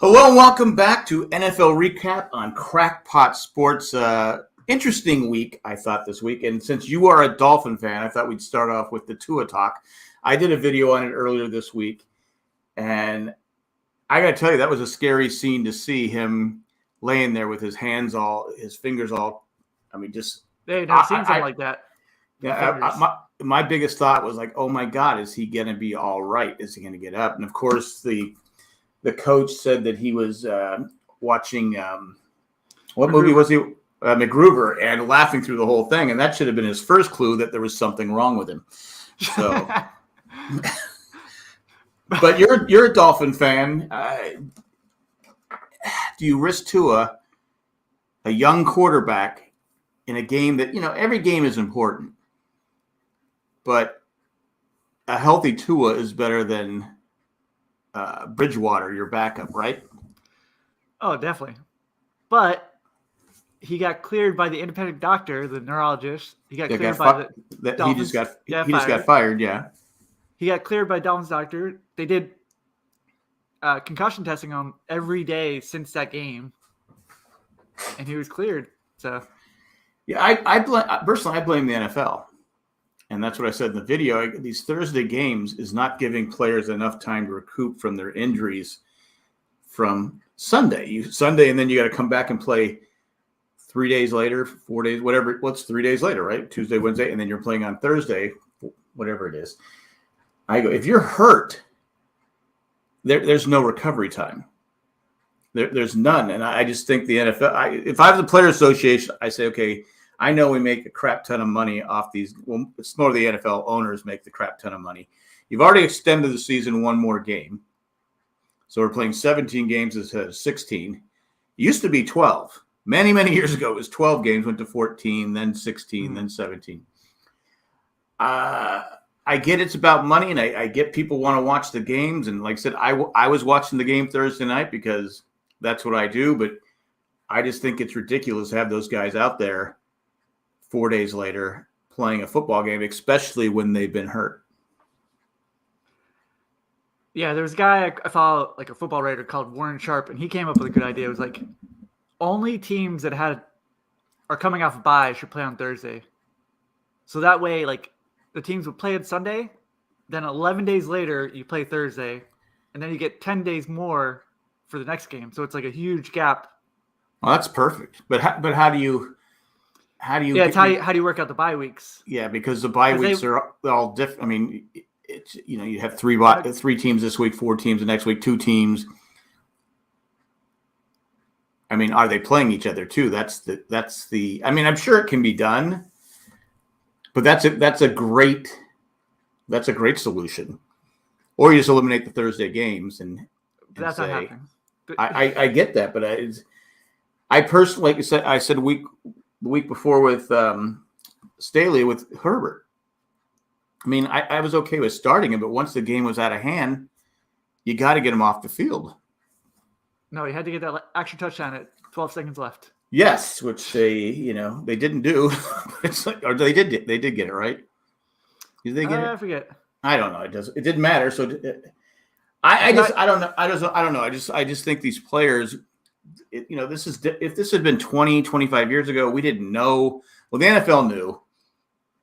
Hello and welcome back to NFL Recap on Crackpot Sports. Interesting week, I thought, this week. And since you are a Dolphin fan, I thought we'd start off with the Tua talk. I did a video on it earlier this week. And I got to tell you, that was a scary scene to see him laying there with his fingers all, just. They've never seen something like that. Yeah, my biggest thought was like, oh my God, is he going to be all right? Is he going to get up? And of course, the coach said that he was watching what movie was he? MacGruber, and laughing through the whole thing, and that should have been his first clue that there was something wrong with him. So, but you're a Dolphin fan. Do you risk Tua, a young quarterback, in a game that every game is important, but a healthy Tua is better than Bridgewater, your backup, right? Oh, definitely. But he got cleared by the independent doctor, the neurologist. He got cleared by the Dolphins. He just got fired, yeah. He got cleared by Dolphins doctor. They did concussion testing on him every day since that game, and he was cleared. So, yeah, I blame the NFL. And that's what I said in the video. These Thursday games is not giving players enough time to recoup from their injuries from Sunday. Sunday, and then you got to come back and play 3 days later, 4 days, whatever. What's 3 days later, right? Tuesday, Wednesday, and then you're playing on Thursday, whatever it is. I go, if you're hurt, there's no recovery time. There's none. And I just think the NFL, if I was the Player Association, I say, okay, I know we make a crap ton of money off these. Well, it's more the NFL owners make the crap ton of money. You've already extended the season one more game. So we're playing 17 games instead of 16. It used to be 12. Many, many years ago, it was 12 games, went to 14, then 16, then 17. I get it's about money, and I get people want to watch the games. And like I said, I was watching the game Thursday night because that's what I do. But I just think it's ridiculous to have those guys out there 4 days later playing a football game, especially when they've been hurt. Yeah, there was a guy I follow, like a football writer called Warren Sharp, and he came up with a good idea. It was like, only teams that are coming off a bye should play on Thursday. So that way, like, the teams would play on Sunday, then 11 days later you play Thursday, and then you get 10 days more for the next game. So it's like a huge gap. Well, that's perfect. But how do you? How do you? Yeah, how do you work out the bye weeks? Yeah, because the bye weeks are all different. I mean, it's you have three teams this week, 4 teams the next week, 2 teams. I mean, are they playing each other too? That's the. I mean, I'm sure it can be done, but that's a great solution. Or you just eliminate the Thursday games and that's say, not happening. I get that, but I personally, like I said the week before with Staley with Herbert. I mean, I was okay with starting him, but once the game was out of hand, you got to get him off the field. No, he had to get that extra touchdown at 12 seconds left. Yes, which they didn't do. It's like, or they did get it right. Did they get it? I forget. I don't know. It didn't matter. So I don't know. I just think these players. If this had been 20, 25 years ago, we didn't know. Well, the NFL knew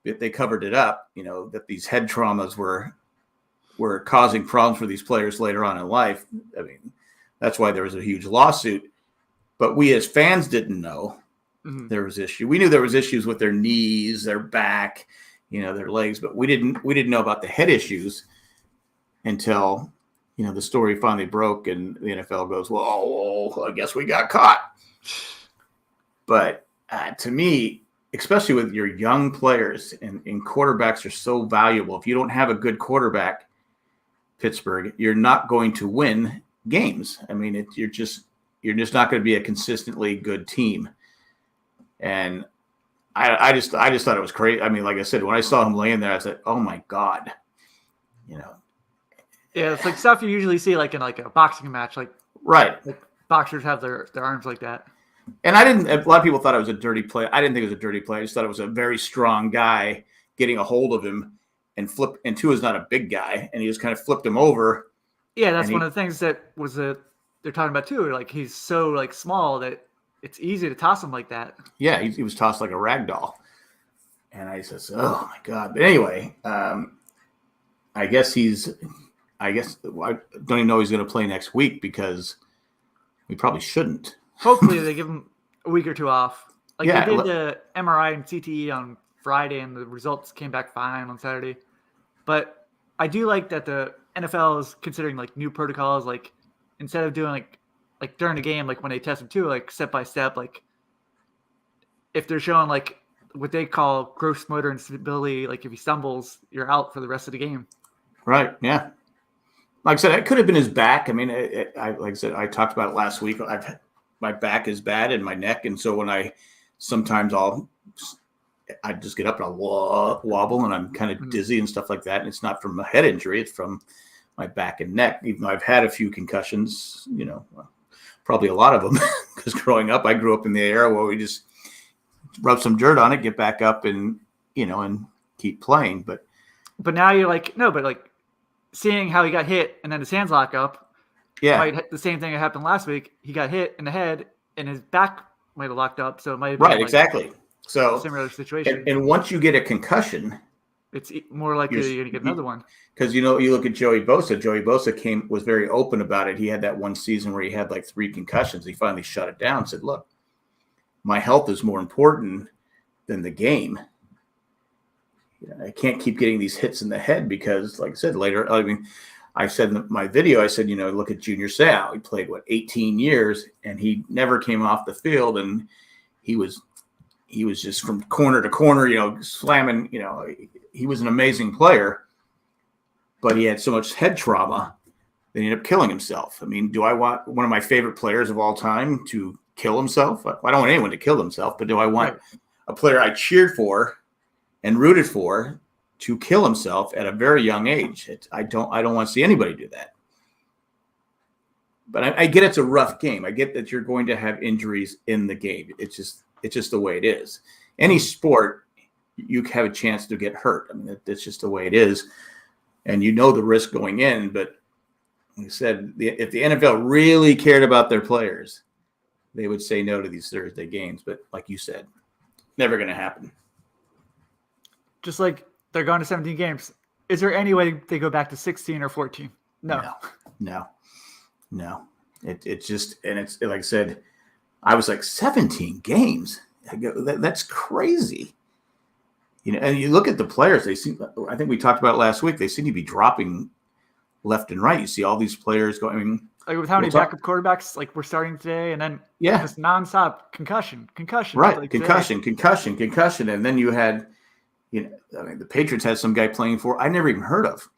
that they covered it up, that these head traumas were causing problems for these players later on in life. I mean, that's why there was a huge lawsuit. But we as fans didn't know there was issue. We knew there was issues with their knees, their back, their legs, but we didn't know about the head issues until the story finally broke and the NFL goes, well, I guess we got caught. But to me, especially with your young players and quarterbacks are so valuable. If you don't have a good quarterback, Pittsburgh, you're not going to win games. I mean, you're just not going to be a consistently good team. And I just thought it was crazy. I mean, like I said, when I saw him laying there, I said, oh my God, Yeah, it's like stuff you usually see like in like a boxing match, like boxers have their arms like that. And a lot of people thought it was a dirty play. I didn't think it was a dirty play. I just thought it was a very strong guy getting a hold of him and Tua's not a big guy, and he just kind of flipped him over. Yeah, that's one of the things that was they they're talking about too. Like he's so like small that it's easy to toss him like that. Yeah, he was tossed like a rag doll. And I says, oh my God. But anyway, I don't even know he's going to play next week because we probably shouldn't. Hopefully they give him a week or two off. Like Yeah, they did the MRI and CTE on Friday, and the results came back fine on Saturday. But I do like that the NFL is considering like new protocols, like instead of doing like during the game, like when they test him too, like step by step, like if they're showing like what they call gross motor instability, like if he stumbles, you're out for the rest of the game. Right. Yeah. Like I said, it could have been his back. I mean, like I said, I talked about it last week. My back is bad and my neck, and so when I just get up and I'll wobble and I'm kind of dizzy and stuff like that. And it's not from a head injury; it's from my back and neck. Even though I've had a few concussions, probably a lot of them, because growing up, I grew up in the era where we just rub some dirt on it, get back up, and and keep playing. But now you're like, no, but like seeing how he got hit and then his hands lock up. Yeah, the same thing that happened last week. He got hit in the head and his back might have locked up. So it might have been right, exactly. So similar situation. And once you get a concussion, it's more likely you're going to get another one. Because you look at Joey Bosa. Joey Bosa was very open about it. He had that one season where he had like 3 concussions. He finally shut it down. Said, "Look, my health is more important than the game. I can't keep getting these hits in the head because, like I said later, I said in my video, I said, look at Junior Seau. He played 18 years, and he never came off the field, and he was just from corner to corner, slamming. He was an amazing player, but he had so much head trauma that he ended up killing himself. I mean, do I want one of my favorite players of all time to kill himself? I don't want anyone to kill themselves, but do I want a player I cheered for and rooted for to kill himself at a very young age? I don't want to see anybody do that. But I get it's a rough game. I get that you're going to have injuries in the game. It's just the way it is. Any sport, you have a chance to get hurt. I mean, that's just the way it is. And the risk going in. But like I said, if the NFL really cared about their players, they would say no to these Thursday games. But like you said, never going to happen. Just like they're going to 17 games. Is there any way they go back to 16 or 14? No. It's just, and it's like I said, I was like 17 games. I go, that's crazy. And you look at the players, I think we talked about it last week, they seem to be dropping left and right. You see all these players going. Like with how many backup quarterbacks like we're starting today, and then just nonstop concussion. Right, like concussion. And then you had, the Patriots had some guy playing for I never even heard of.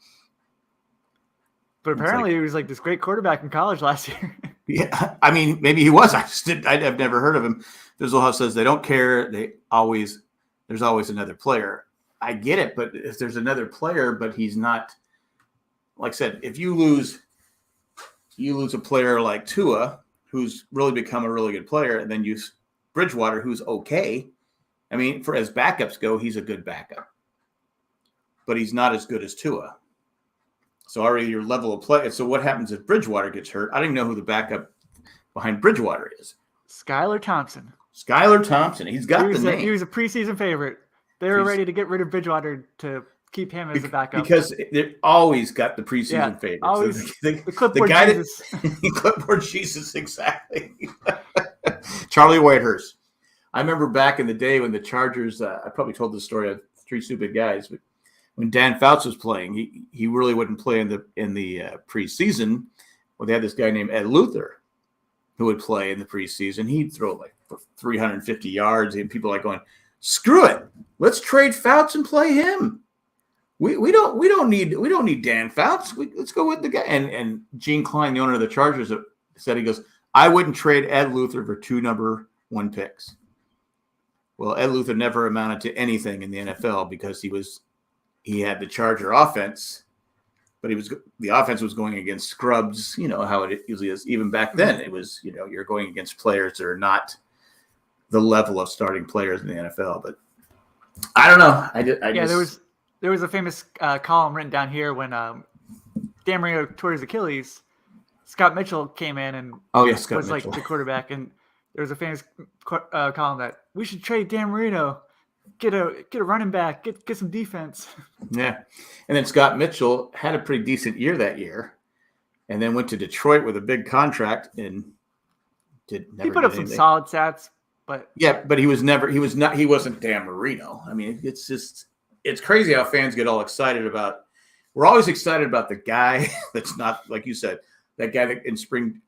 But apparently he was like this great quarterback in college last year. Yeah, I mean, maybe he was. I've never heard of him. Fizzlehouse says they don't care. There's always another player. I get it, but if there's another player, but he's not, like I said, if you lose a player like Tua, who's really become a really good player, and then you Bridgewater, who's okay. I mean, as backups go, he's a good backup, but he's not as good as Tua. So already your level of play. So what happens if Bridgewater gets hurt? I don't even know who the backup behind Bridgewater is. Skylar Thompson. He's got the name. He was a preseason favorite. They were ready to get rid of Bridgewater to keep him as a backup. Because they always got the preseason favorite. Always so the clipboard Jesus. Clipboard Jesus, exactly. Charlie Whitehurst. I remember back in the day when the Chargers, I probably told this story of Three Stupid Guys, but when Dan Fouts was playing, he really wouldn't play in the preseason. Well, they had this guy named Ed Luther who would play in the preseason. He'd throw like 350 yards, and people like going, "Screw it, let's trade Fouts and play him. We don't need Dan Fouts. Let's go with the guy." And Gene Klein, the owner of the Chargers, said, he goes, "I wouldn't trade Ed Luther for 2 number 1 picks." Well, Ed Luther never amounted to anything in the NFL because he had the Charger offense, but the offense was going against scrubs, how it usually is. Even back then, it was, you're going against players that are not the level of starting players in the NFL. But I don't know. There was a famous column written down here when Dan Marino tore his Achilles, Scott Mitchell came in and Scott was Mitchell. like the quarterback, and there was a famous column that we should trade Dan Marino, get a running back, get some defense. Yeah, and then Scott Mitchell had a pretty decent year that year, and then went to Detroit with a big contract and He put up some solid stats, but he wasn't Dan Marino. I mean, it's crazy how fans get all excited about. We're always excited about the guy that's not, like you said, that guy that in spring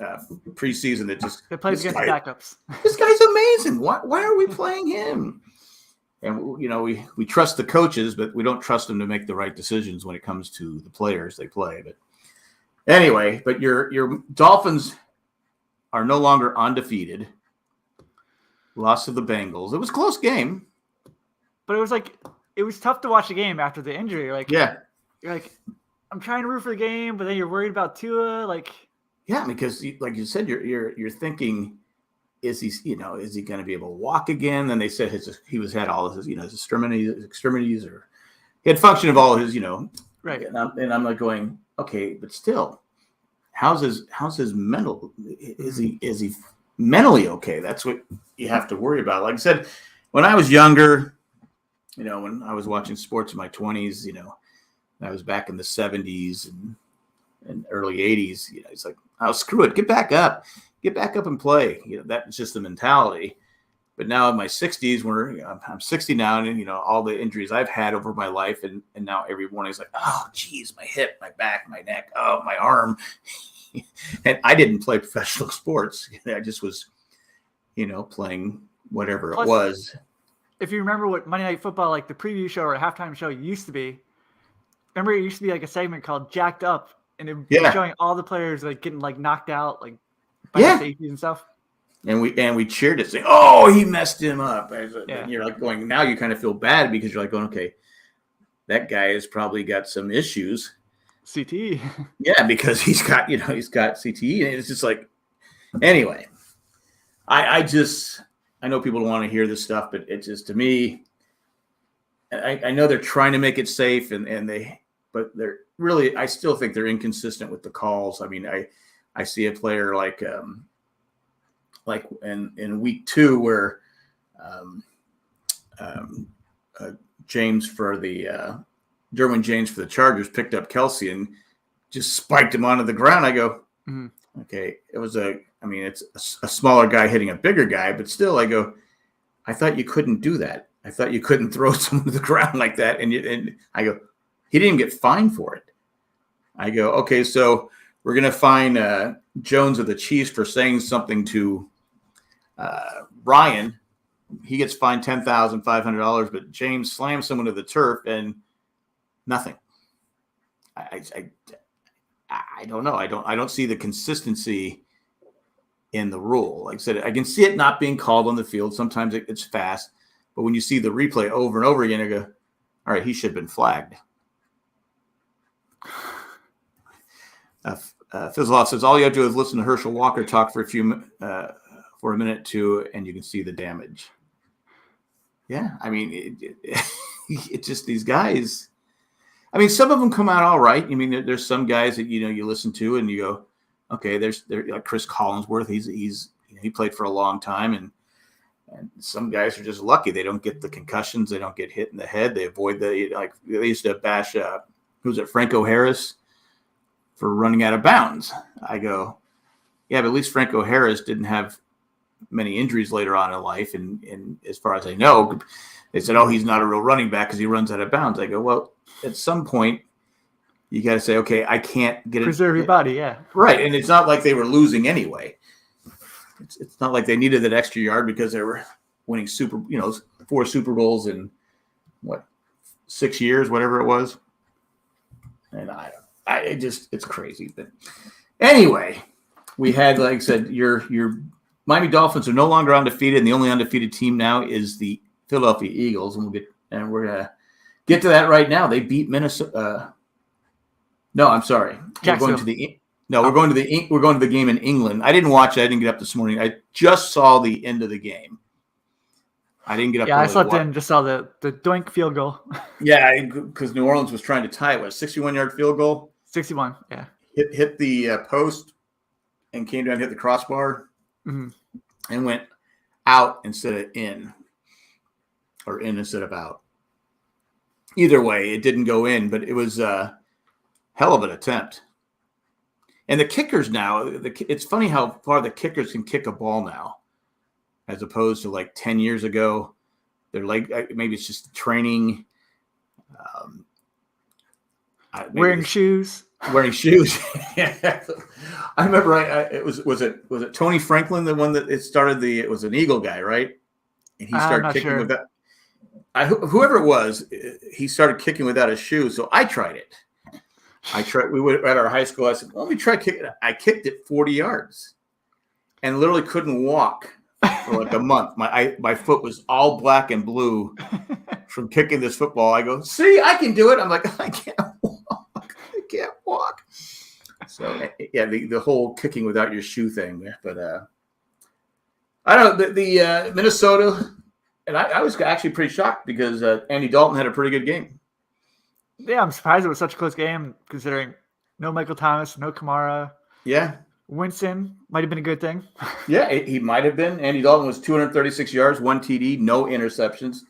preseason that plays against backups. This guy's amazing. Why are we playing him? And we trust the coaches, but we don't trust them to make the right decisions when it comes to the players they play. But anyway, your Dolphins are no longer undefeated. Lost to the Bengals. It was a close game, but it was tough to watch the game after the injury. You're like, I'm trying to root for the game, but then you're worried about Tua. Yeah, because like you said, you're thinking, is he going to be able to walk again? Then they said he had all of his his extremities, or he had function of all of his right. And I'm like going, okay, but still, how's his mental? Is he mentally okay? That's what you have to worry about. Like I said, when I was younger, when I was watching sports in my 20s, I was back in the 70s and early 80s. It's like, oh, screw it, get back up and play. That's just the mentality. But now in my 60s, I'm 60 now, and all the injuries I've had over my life, and now every morning is like, oh, geez, my hip, my back, my neck, oh, my arm. And I didn't play professional sports. I just was, playing whatever it was. If you remember what Monday Night Football, like the preview show or halftime show used to be, remember it used to be like a segment called Jacked Up, and it was showing all the players like getting like knocked out, like by the safeties and stuff. And we cheered it, saying, "Oh, he messed him up." And you're like going, now you kind of feel bad because you're like going, okay, that guy has probably got some issues. CTE. Yeah, because he's got CTE, and it's just like, anyway. I know people don't want to hear this stuff, but it's just, to me, I know they're trying to make it safe, but they're really, I still think they're inconsistent with the calls. I mean, I see a player like in week 2 where James for the Derwin James for the Chargers picked up Kelsey and just spiked him onto the ground. I go, okay, it's a smaller guy hitting a bigger guy, but still, I go, I thought you couldn't do that. I thought you couldn't throw someone to the ground like that. And I go, he didn't get fined for it. I go, okay, so we're going to fine Jones of the Chiefs for saying something to Ryan. He gets fined $10,500, but James slams someone to the turf and nothing. I don't know. I don't see the consistency in the rule. Like I said, I can see it not being called on the field. Sometimes it's fast, but when you see the replay over and over again, I go, all right, he should have been flagged. Fizzleoff says all you have to do is listen to Herschel Walker talk for a minute too, and you can see the damage. Yeah, I mean, it's just these guys. I mean, some of them come out all right. I mean, there's some guys that you listen to and you go, okay, there's like Chris Collinsworth. He played for a long time, and some guys are just lucky. They don't get the concussions. They don't get hit in the head. They avoid they used to bash Franco Harris for running out of bounds. I go, yeah, but at least Franco Harris didn't have many injuries later on in life. And as far as I know, they said, oh, he's not a real running back because he runs out of bounds. I go, well, at some point, you got to say, okay, I can't get preserve your body, yeah, right. And it's not like they were losing anyway. It's not like they needed that extra yard because they were winning 4 Super Bowls in 6 years, whatever it was. And it's crazy. But anyway, we had, like I said, your Miami Dolphins are no longer undefeated, and the only undefeated team now is the Philadelphia Eagles, and we're gonna get to that right now. They beat Minnesota. No, I'm sorry. We're going to the game in England. I didn't watch it. I didn't get up this morning. I just saw the end of the game. I didn't get up. Yeah, I slept in. Just saw the doink field goal. Yeah, because New Orleans was trying to tie it. 61-yard field goal? 61. Yeah. hit the post and came down, hit the crossbar, and went out instead of in, or in instead of out. Either way, it didn't go in, but it was a hell of an attempt. And the kickers now, it's funny how far the kickers can kick a ball now, as opposed to like 10 years ago. They're like, maybe it's just training. Wearing shoes. Wearing shoes. I remember it was it Tony Franklin, the one that it started it was an Eagle guy, right? And he started kicking with that. Whoever it was, he started kicking without his shoes. So I tried it. We were at our high school. I said, let me try kicking it. I kicked it 40 yards and literally couldn't walk for like a month. My foot was all black and blue from kicking this football. I go, see, I can do it. I'm like, I can't walk. I can't walk. So yeah, the whole kicking without your shoe thing. But I don't know, the Minnesota, and I was actually pretty shocked because Andy Dalton had a pretty good game. Yeah, I'm surprised it was such a close game considering no Michael Thomas, no Kamara. Yeah. Winston might have been a good thing. Yeah, he might have been. Andy Dalton was 236 yards, 1 TD, no interceptions.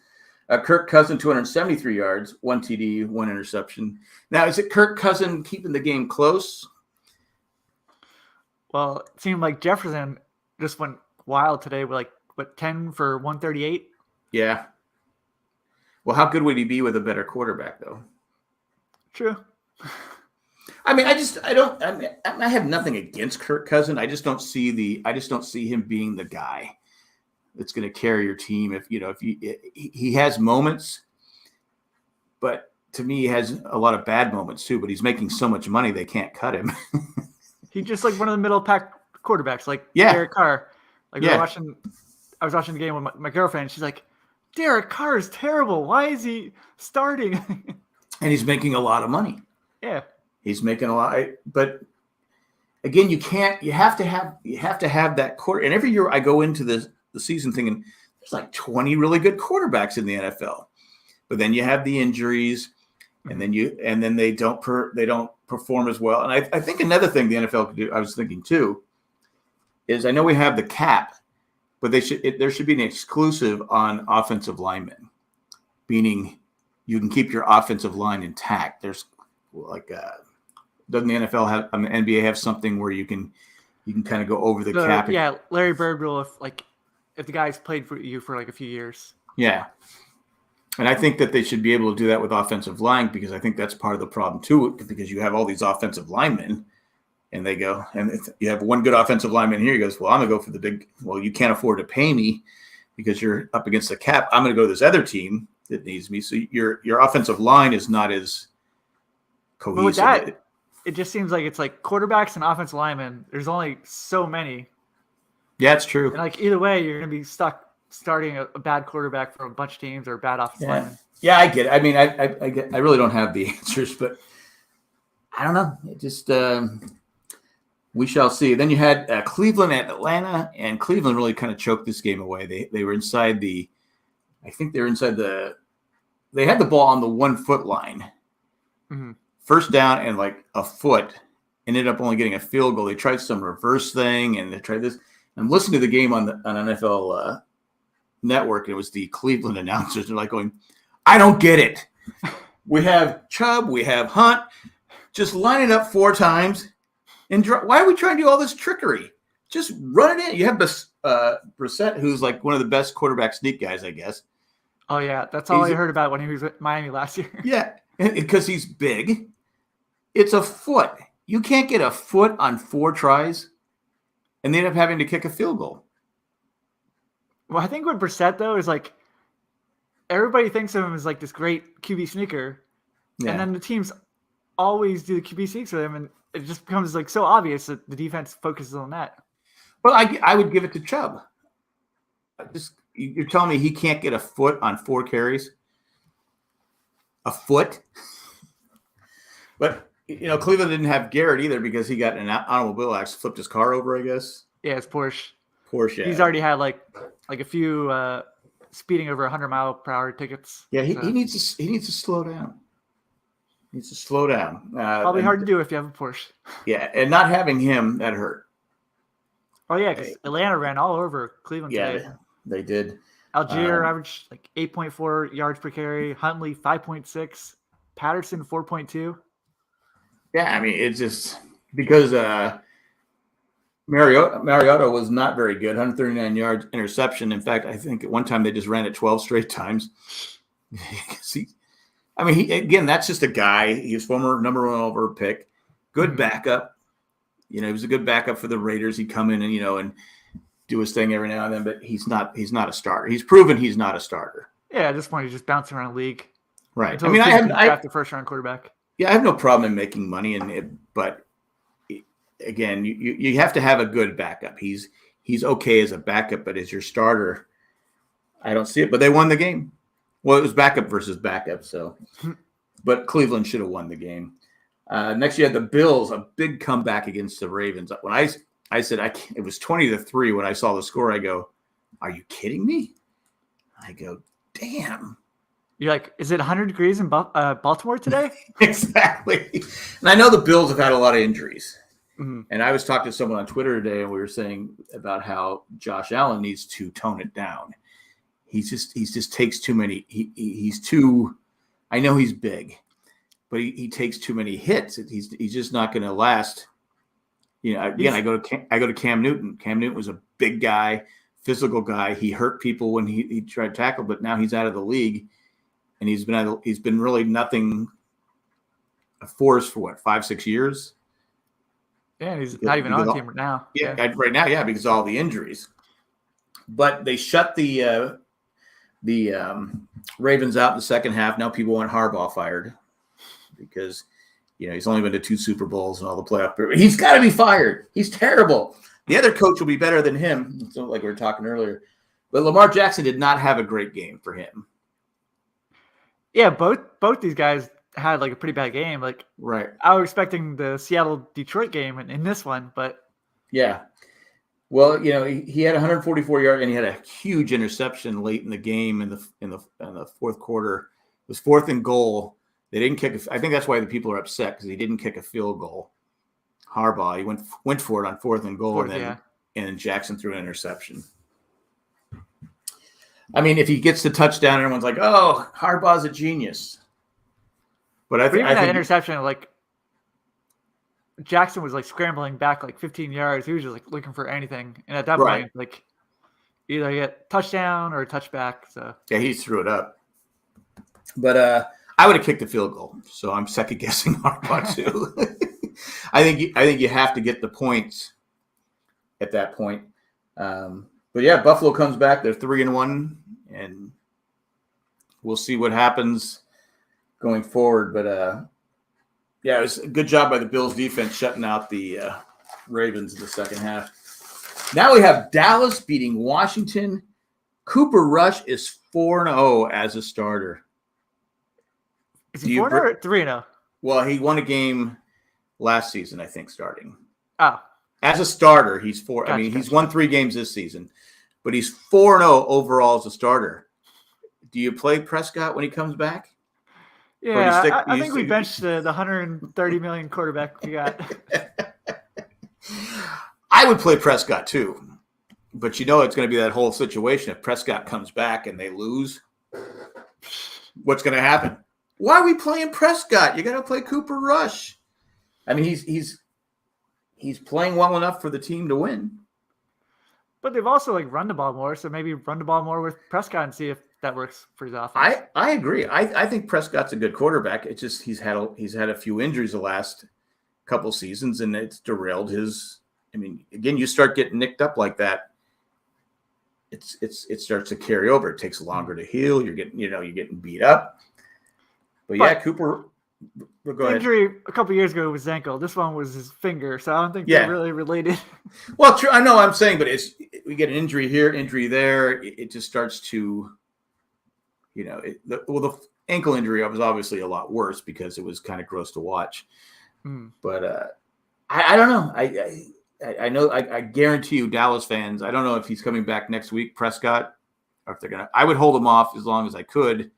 Kirk Cousins, 273 yards, 1 TD, 1 interception. Now, is it Kirk Cousins keeping the game close? Well, it seemed like Jefferson just went wild today with 10 for 138? Yeah. Well, how good would he be with a better quarterback, though? True. I mean, I have nothing against Kirk Cousins. I just don't see him being the guy that's going to carry your team. He has moments, but to me, he has a lot of bad moments too. But he's making so much money they can't cut him. He's just like one of the middle pack quarterbacks, like yeah. Derek Carr. Like I was watching the game with my girlfriend. She's like, Derek Carr is terrible. Why is he starting? And he's making a lot of money. Yeah. He's making a lot, but again, you have to have that quarter. And every year I go into the season thinking there's like 20 really good quarterbacks in the NFL, but then you have the injuries, and then they don't perform as well. And I think another thing the NFL could do, I was thinking too, is I know we have the cap, but there should be an exclusive on offensive linemen, meaning you can keep your offensive line intact. There's doesn't the NFL have, the NBA have something where you can kind of go over the cap? Yeah, Larry Bird rule if the guy's played for you for like a few years. Yeah. And I think that they should be able to do that with offensive line, because I think that's part of the problem too, because you have all these offensive linemen and they go, and if you have one good offensive lineman here, he goes, well, I'm going to go for the big, well, you can't afford to pay me because you're up against the cap. I'm going to go to this other team that needs me. So your offensive line is not as cohesive. But with that, it just seems like it's like quarterbacks and offensive linemen. There's only so many. Yeah, it's true. And like either way, you're going to be stuck starting a bad quarterback for a bunch of teams or a bad offensive lineman. Yeah, I get it. I mean, I really don't have the answers, but I don't know. It just we shall see. Then you had Cleveland at Atlanta, and Cleveland really kind of choked this game away. They were inside they had the ball on the 1 foot line. Mm-hmm. First down and like a foot, ended up only getting a field goal. They tried some reverse thing, and they tried this. I'm listening to the game on NFL Network, and it was the Cleveland announcers. They're like going, I don't get it. We have Chubb, we have Hunt. Just line it up 4 times. And why are we trying to do all this trickery? Just run it in. You have Brissett, who's like one of the best quarterback sneak guys, I guess. Oh, yeah. That's all I heard about when he was at Miami last year. Yeah, because he's big. It's a foot. You can't get a foot on 4 tries, and they end up having to kick a field goal. Well, I think with Brissett, though, is like everybody thinks of him as like this great QB sneaker. Yeah. And then the teams always do the QB sneaks with him, and it just becomes like so obvious that the defense focuses on that. Well, I would give it to Chubb. You're telling me he can't get a foot on 4 carries? A foot? But, Cleveland didn't have Garrett either because he got an automobile accident, flipped his car over, I guess. Yeah, it's Porsche. Yeah. He's already had like a few speeding over 100-mile-per-hour tickets. Yeah, he needs to slow down. Needs to slow down. Probably hard to do if you have a Porsche. Yeah, and not having him, that hurt. Oh, yeah, because Atlanta ran all over Cleveland today. They did. Algier averaged like 8.4 yards per carry. Huntley, 5.6. Patterson, 4.2. Yeah, I mean, it's just because Mariota was not very good. 139 yards, interception. In fact, I think at one time they just ran it 12 straight times. That's just a guy. He was former number 1 overall pick. Good backup. He was a good backup for the Raiders. He'd come in and, and do his thing every now and then, but he's not a starter. He's proven he's not a starter. Yeah, at this point, he's just bouncing around the league. Right. I have the first-round quarterback. Yeah, I have no problem in making money, but again, you have to have a good backup. He's okay as a backup, but as your starter, I don't see it. But they won the game. Well, it was backup versus backup, so. But Cleveland should have won the game. Next, you had the Bills, a big comeback against the Ravens. When I said it was 20-3 when I saw the score, I go, "Are you kidding me?" I go, "Damn." You're like, is it 100 degrees in Baltimore today? Exactly. And I know the Bills have had a lot of injuries. Mm-hmm. And I was talking to someone on Twitter today, and we were saying about how Josh Allen needs to tone it down. He just takes too many. He's too. I know he's big, but he takes too many hits. He's just not going to last. Again, I go to Cam Newton. Cam Newton was a big guy, physical guy. He hurt people when he tried to tackle, but now he's out of the league. And he's been really nothing a force for 5-6 years. Yeah, he's not even on the team right now. Yeah, right now, yeah, because of all the injuries. But they shut the Ravens out in the second half. Now people want Harbaugh fired because he's only been to 2 Super Bowls and all the playoff. He's got to be fired. He's terrible. The other coach will be better than him. So, like we were talking earlier, but Lamar Jackson did not have a great game for him. Yeah, both these guys had like a pretty bad game. Like, right. I was expecting the Seattle-Detroit game in this one, but yeah. Well, he had 144 yards and he had a huge interception late in the game in the fourth quarter. It was 4th and goal. They didn't kick. I think that's why the people are upset because he didn't kick a field goal. Harbaugh, he went for it on 4th and goal, and then Jackson threw an interception. I mean, if he gets the touchdown, everyone's like, "Oh, Harbaugh's a genius." But I think that interception, like Jackson was like scrambling back like 15 yards. He was just like looking for anything, and at that point, like either you get touchdown or a touchback. So yeah, he threw it up. But I would have kicked the field goal, so I'm second guessing Harbaugh too. I think you have to get the points at that point. But yeah, Buffalo comes back. They're 3-1, and we'll see what happens going forward. But it was a good job by the Bills defense shutting out the Ravens in the second half. Now we have Dallas beating Washington. Cooper Rush is 4-0 as a starter. Is he 4-0 or 3-0? Well, he won a game last season, I think, starting. Oh. As a starter, he's 4. Gotcha, he's won 3 games this season, but he's 4-0 overall as a starter. Do you play Prescott when he comes back? Yeah, I think we benched the 130 million quarterback we got. I would play Prescott too, but it's going to be that whole situation. If Prescott comes back and they lose, what's going to happen? Why are we playing Prescott? You got to play Cooper Rush. I mean, he's playing well enough for the team to win. But they've also run the ball more, so maybe run the ball more with Prescott and see if that works for his offense. I agree. I think Prescott's a good quarterback. It's just he's had a few injuries the last couple seasons, and it's derailed his. I mean, again, you start getting nicked up like that, it starts to carry over. It takes longer to heal. You're getting beat up. But yeah, Cooper. Go ahead. Injury a couple years ago was his ankle. This one was his finger, so I don't think they're really related. Well, true. I know I'm saying, but we get an injury here, injury there. It just starts to, the ankle injury was obviously a lot worse because it was kind of gross to watch. But I don't know. I know. I guarantee you, Dallas fans. I don't know if he's coming back next week, Prescott, or if they're gonna. I would hold him off as long as I could,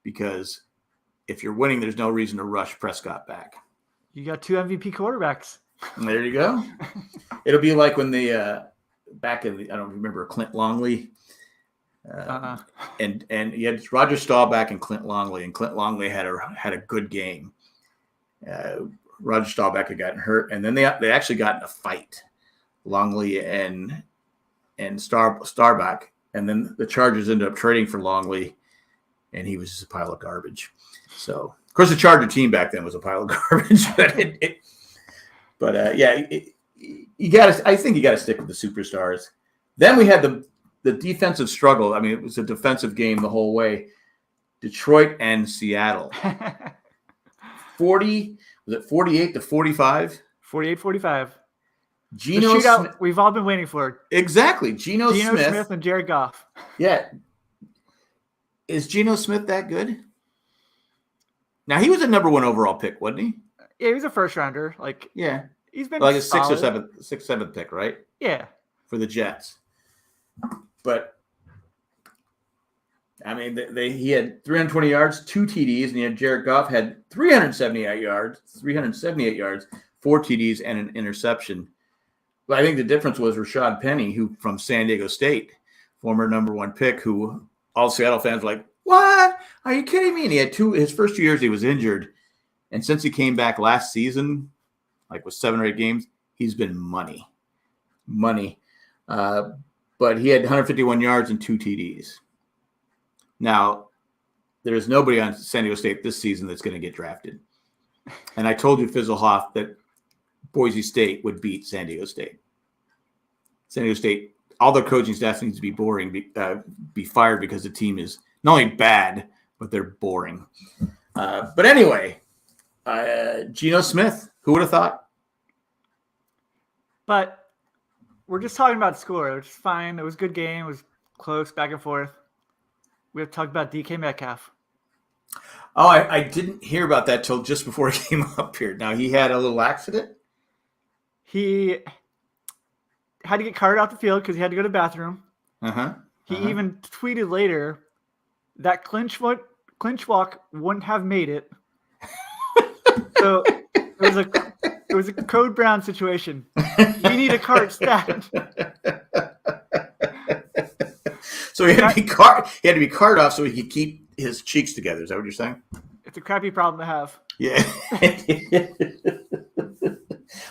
because if you're winning, there's no reason to rush Prescott back. You got 2 MVP quarterbacks. And there you go. It'll be like when back in I don't remember, Clint Longley. And you had Roger Staubach and Clint Longley, and Clint Longley had a good game. Roger Staubach had gotten hurt, and then they actually got in a fight, Longley and Staubach, and then the Chargers ended up trading for Longley, and he was just a pile of garbage. So, of course, the Charger team back then was a pile of garbage, but I think you got to stick with the superstars. Then we had the defensive struggle. I mean, it was a defensive game the whole way. Detroit and Seattle. 48 to 45? 48-45. Geno the shootout Smith. We've all been waiting for. Exactly. Geno Smith and Jared Goff. Yeah. Is Geno Smith that good? Now, he was a number 1 overall pick, wasn't he? Yeah, he was a first rounder. Yeah. He's been like a solid. 6th or 7th pick, right? Yeah. For the Jets. But I mean, he had 320 yards, 2 TDs, and he had Jared Goff had 378 yards, 4 TDs, and an interception. But I think the difference was Rashad Penny, who from San Diego State, former number 1 pick, who all Seattle fans were like, "What? Are you kidding me?" And he had his first 2 years he was injured, and since he came back last season, like with 7 or 8 games, he's been money. But he had 151 yards and 2 TDs. Now, there's nobody on San Diego State this season that's going to get drafted. And I told you, Fizzlehoff, that Boise State would beat San Diego State. San Diego State, all their coaching staff needs to be boring, be fired because the team is not only bad, but they're boring. But anyway, Geno Smith, who would have thought? But we're just talking about score, which is fine. It was a good game. It was close, back and forth. We have talked about DK Metcalf. Oh, I didn't hear about that till just before he came up here. Now, he had a little accident? He had to get carted out the field because he had to go to the bathroom. He even tweeted later that clinch walk wouldn't have made it. So it was a Code Brown situation. We need a cart stat. So he had to be carted off so he could keep his cheeks together. Is that what you're saying? It's a crappy problem to have. Yeah.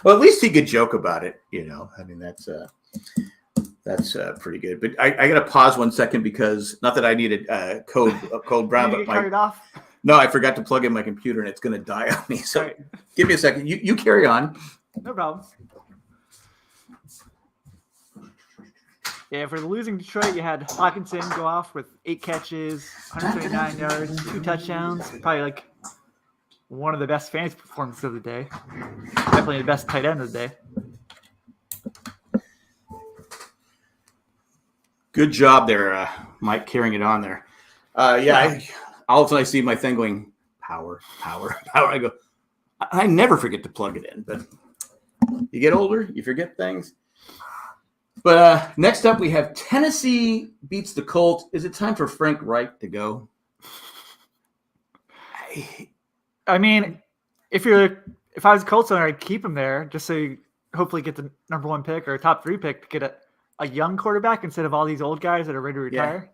Well, at least he could joke about it, I mean, that's pretty good. But I got to pause 1 second because not that I needed Code Brown, but carted off. No, I forgot to plug in my computer and it's going to die on me. So right. Give me a second. You carry on. No problem. Yeah, for the losing Detroit, you had Hawkinson go off with 8 catches, 139 yards, 2 touchdowns. Probably one of the best fantasy performances of the day. Definitely the best tight end of the day. Good job there, Mike, carrying it on there. All of a sudden I see my thing going, power. I go, I never forget to plug it in, but you get older, you forget things. But next up, we have Tennessee beats the Colts. Is it time for Frank Reich to go? I mean, if I was a Colts owner, I'd keep him there just so you hopefully get the number 1 pick or a top 3 pick to get a young quarterback instead of all these old guys that are ready to retire. Yeah.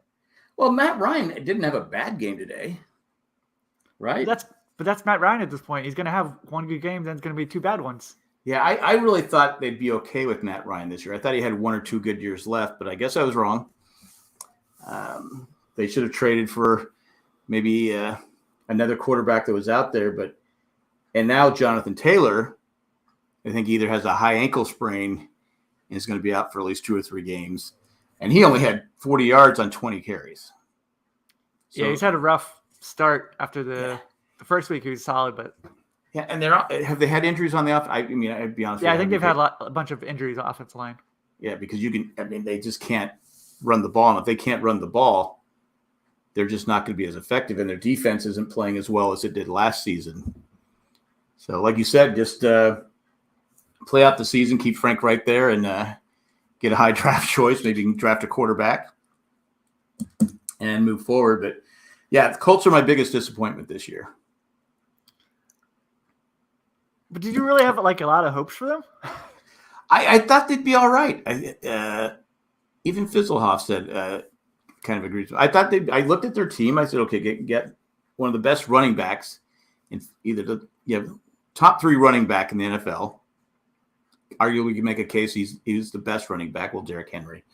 Well, Matt Ryan didn't have a bad game today, right? But that's Matt Ryan at this point. He's going to have 1 good game, then it's going to be 2 bad ones. Yeah, I really thought they'd be okay with Matt Ryan this year. I thought he had 1 or 2 good years left, but I guess I was wrong. They should have traded for maybe another quarterback that was out there. And now Jonathan Taylor, I think, either has a high ankle sprain and is going to be out for at least 2 or 3 games. And he only had 40 yards on 20 carries. So, yeah, he's had a rough start after the first week. He was solid, but yeah. And have they had injuries on the offense? I mean, I'd be honest. Yeah, I think they've had a bunch of injuries on the offensive line. Yeah, because they just can't run the ball, and if they can't run the ball, they're just not going to be as effective, and their defense isn't playing as well as it did last season. So, like you said, just play out the season, keep Frank right there, and get a high draft choice. Maybe you can draft a quarterback and move forward. But, yeah, the Colts are my biggest disappointment this year. But did you really have like a lot of hopes for them? I thought they'd be all right. Even Fizzlehoff said, kind of agrees. I thought I looked at their team. I said, okay, get one of the best running backs in either top 3 running back in the NFL. Arguably, we can make a case he's the best running back. Well, Derrick Henry.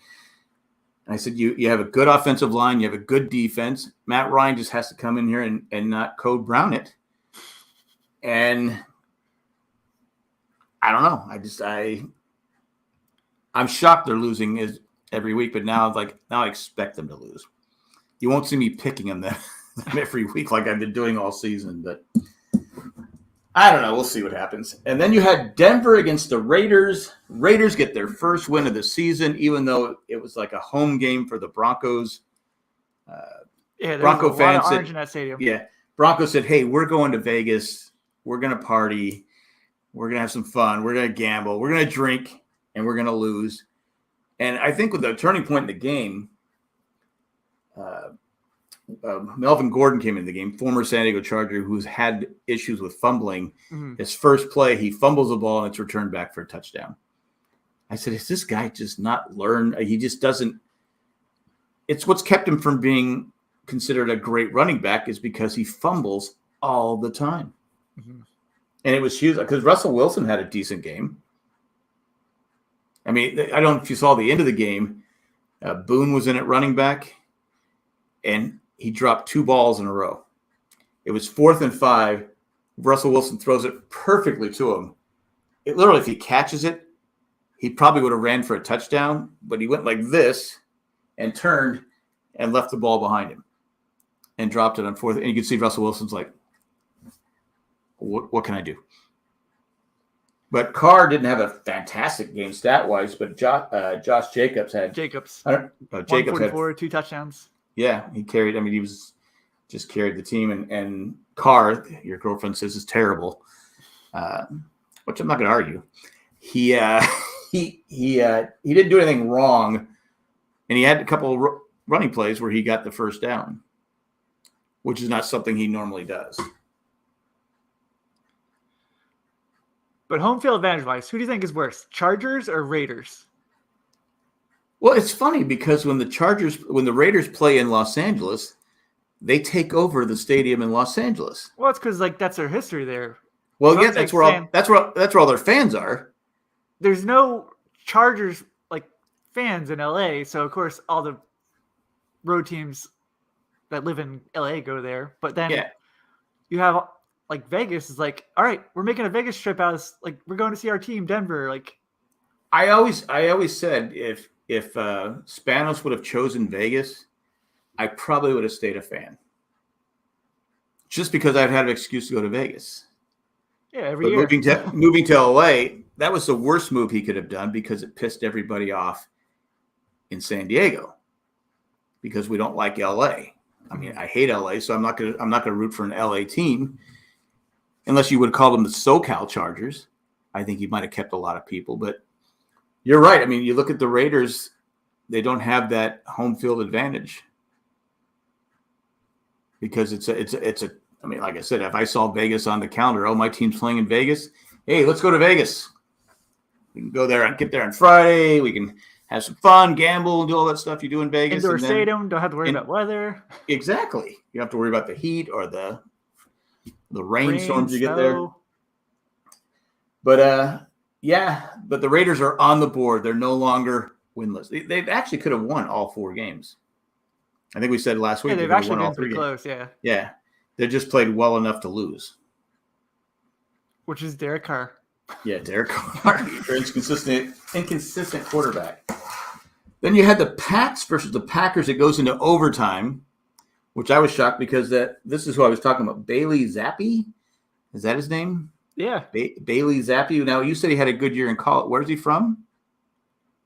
And I said, you have a good offensive line. You have a good defense. Matt Ryan just has to come in here and not Code Brown it. And I don't know. I'm shocked they're losing every week, but now I expect them to lose. You won't see me picking them every week like I've been doing all season, but I don't know. We'll see what happens. And then you had Denver against the Raiders. Raiders get their first win of the season, even though it was like a home game for the Broncos. Bronco fans said, orange in that stadium. Yeah, Broncos said, "Hey, we're going to Vegas. We're going to party. We're going to have some fun. We're going to gamble. We're going to drink, and we're going to lose." And I think with the turning point in the game, Melvin Gordon came into the game, former San Diego Charger, who's had issues with fumbling. Mm-hmm. His first play, he fumbles the ball, and it's returned back for a touchdown. I said, is this guy just not learn? He just doesn't. It's what's kept him from being considered a great running back is because he fumbles all the time. Mm-hmm. And it was huge because Russell Wilson had a decent game. I mean, I don't know if you saw the end of the game. Boone was in at running back, and he dropped 2 balls in a row. It was 4th and 5. Russell Wilson throws it perfectly to him. It literally, if he catches it, he probably would have ran for a touchdown, but he went like this and turned and left the ball behind him and dropped it on 4th. And you can see Russell Wilson's like, what can I do? But Carr didn't have a fantastic game stat-wise, but Josh Jacobs had – Jacobs 144, 2 touchdowns. Yeah, he carried – I mean, he was just carried the team. And Carr, your girlfriend says, is terrible, which I'm not going to argue. He didn't do anything wrong, and he had a couple of running plays where he got the first down, which is not something he normally does. But home field advantage-wise, who do you think is worse, Chargers or Raiders? Well, it's funny because when the Raiders play in Los Angeles, they take over the stadium in Los Angeles. Well, it's because that's their history there. Well, yeah, that's where all their fans are. There's no Chargers fans in LA, so of course all the road teams that live in LA go there. But then you have Vegas is all right, we're making a Vegas trip out of we're going to see our team, Denver. I always said if Spanos would have chosen Vegas, I probably would have stayed a fan. Just because I'd had an excuse to go to Vegas. Yeah, every year. Moving to LA, that was the worst move he could have done because it pissed everybody off in San Diego because we don't like LA. I mean, I hate LA, so I'm not gonna root for an LA team unless you would call them the SoCal Chargers. I think he might have kept a lot of people, but you're right. I mean, you look at the Raiders; they don't have that home field advantage because it's a. I mean, like I said, if I saw Vegas on the calendar, my team's playing in Vegas. Hey, let's go to Vegas. We can go there and get there on Friday. We can have some fun, gamble, and do all that stuff you do in Vegas. Indoor stadium, don't have to worry about weather. Exactly. You don't have to worry about the heat or the rainstorms you get there. But but the Raiders are on the board. They're no longer winless. They actually could have won all 4 games. I think we said last week. Yeah, they've actually been pretty close. Yeah. Yeah. They just played well enough to lose. Which is Derek Carr. Yeah, Derek Carr. Inconsistent quarterback. Then you had the Pats versus the Packers. It goes into overtime, which I was shocked because this is who I was talking about. Bailey Zappi? Is that his name? Yeah. Bailey Zappi. Now, you said he had a good year in college. Where's he from?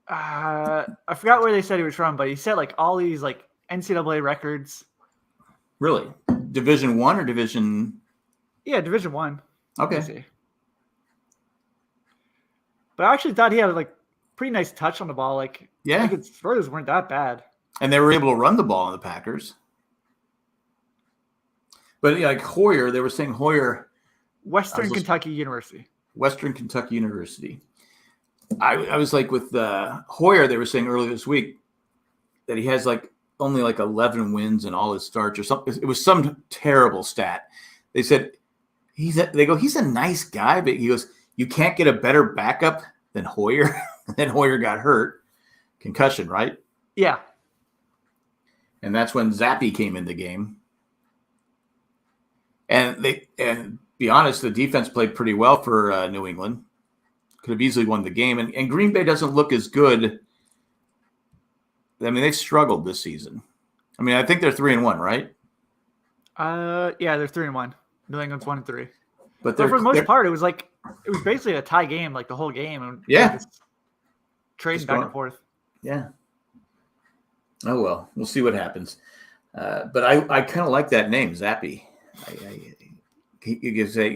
I forgot where they said he was from, but he set all these NCAA records. Really? Division 1 or Division? Yeah, Division 1. Okay. But I actually thought he had a pretty nice touch on the ball. Yeah, his throws weren't that bad. And they were able to run the ball on the Packers. But Hoyer, they were saying Hoyer. Western Kentucky University. Western Kentucky University. I was like with Hoyer, they were saying earlier this week that he has like only like 11 wins in all his starts or something. It was some terrible stat. They said he's a nice guy, but he goes, you can't get a better backup than Hoyer. And then Hoyer got hurt, concussion, right? Yeah. And that's when Zappy came in the game. And be honest, the defense played pretty well for New England. Could have easily won the game. And Green Bay doesn't look as good. I mean, they've struggled this season. I mean, I think they're 3-1, right? Yeah, they're 3-1. New England's 1-3. But for the most part, it was basically a tie game, like the whole game. And yeah, trading back and forth. Yeah. Oh well, we'll see what happens. But I kind of like that name, Zappy. You can say,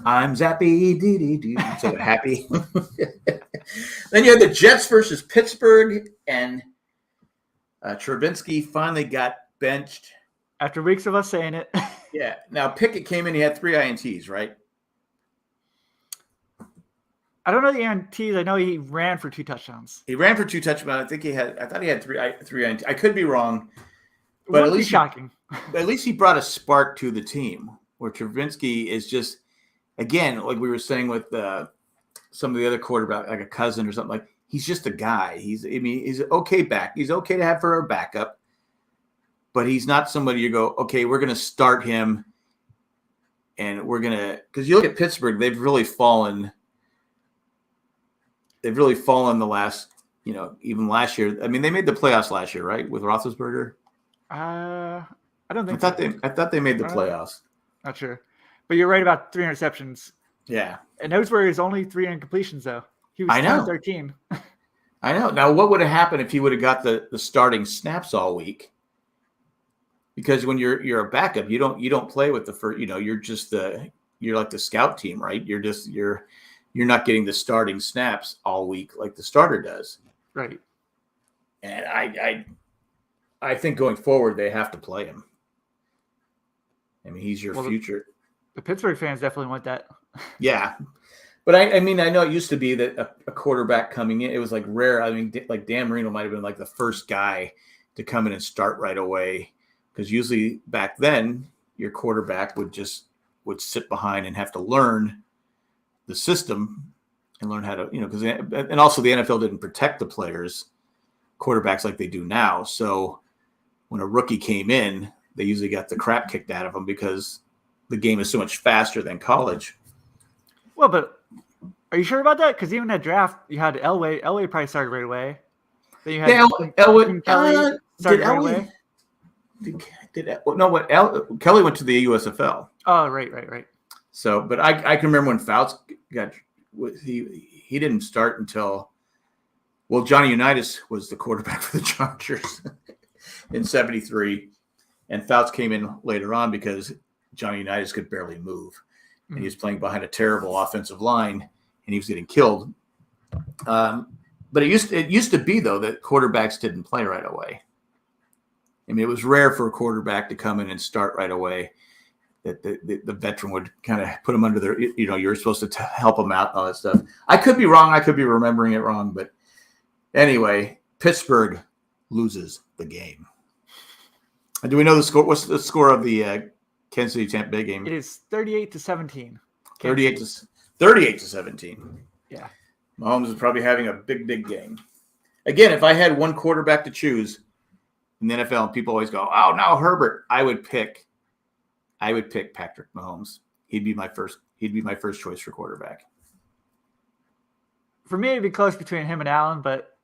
I'm Zappy, so happy. Then you had the Jets versus Pittsburgh, and Trubinsky finally got benched. After weeks of us saying it. Yeah. Now, Pickett came in, he had 3 INTs, right? I don't know the INTs. I know he ran for 2 touchdowns. He ran for 2 touchdowns. I thought he had 3 INTs. I could be wrong. But at least shocking. At least he brought a spark to the team, where Trubinsky is just, again, like we were saying with some of the other quarterback, like a cousin or something, like he's just a guy. He's okay back. He's okay to have for a backup, but he's not somebody you go, okay, we're going to start him, and we're going to, because you look at Pittsburgh, they've really fallen the last, even last year. I mean, they made the playoffs last year, right, with Roethlisberger? I don't think I thought they made the playoffs. Not sure. But you're right about 3 interceptions. Yeah. And those were his only 3 incompletions, though. He was 13. I know. Now, what would have happened if he would have got the starting snaps all week? Because when you're a backup, you don't play with the first. You're like the scout team, right? You're not getting the starting snaps all week like the starter does. Right. And I think going forward they have to play him. I mean, he's your future. The Pittsburgh fans definitely want that. Yeah. But I mean, I know it used to be that a quarterback coming in, it was like rare. I mean, like Dan Marino might have been like the first guy to come in and start right away. Because usually back then, your quarterback would sit behind and have to learn the system and learn how to, and also the NFL didn't protect the players, quarterbacks like they do now. So when a rookie came in, they usually got the crap kicked out of them because the game is so much faster than college. Well, but are you sure about that? Because even at draft, you had Elway. Elway probably started right away. Then you had Elway. Kelly started right away. Kelly went to the USFL. Oh, right. So, but I can remember when Fouts got he didn't start until, well, Johnny Unitas was the quarterback for the Chargers in '73, and Fouts came in later on because Johnny Unitas could barely move, and he was playing behind a terrible offensive line, and he was getting killed. But it used to be though that quarterbacks didn't play right away. I mean, it was rare for a quarterback to come in and start right away. That the veteran would kind of put him under their, you're supposed to help him out and all that stuff. I could be wrong. I could be remembering it wrong. But anyway, Pittsburgh loses the game. Do we know the score? What's the score of the Kansas City Tampa Bay game? It is 38-17. 38-17. Yeah. Mahomes is probably having a big game. Again, if I had one quarterback to choose in the NFL, and people always go, "Oh, now Herbert," I would pick Patrick Mahomes. He'd be my first choice for quarterback. For me, it'd be close between him and Allen, but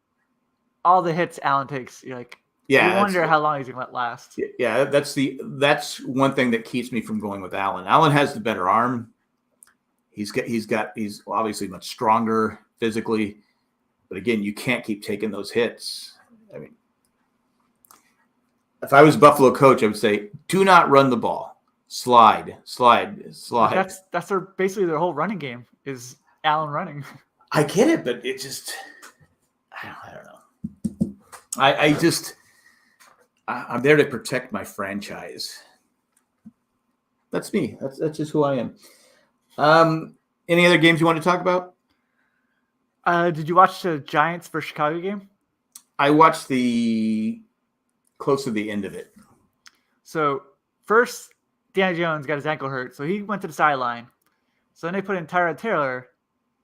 all the hits Allen takes, you wonder how long he's gonna let last. Yeah, that's one thing that keeps me from going with Allen. Allen has the better arm. He's obviously much stronger physically, but again, you can't keep taking those hits. I mean, if I was Buffalo coach, I would say, do not run the ball. Slide. That's basically their whole running game is Allen running. I get it, but it just, I don't know. I'm there to protect my franchise. That's me. That's just who I am. Any other games you want to talk about? Did you watch the Giants versus Chicago game? I watched close to the end of it. So first, Danny Jones got his ankle hurt, so he went to the sideline. So then they put in Tyrod Taylor.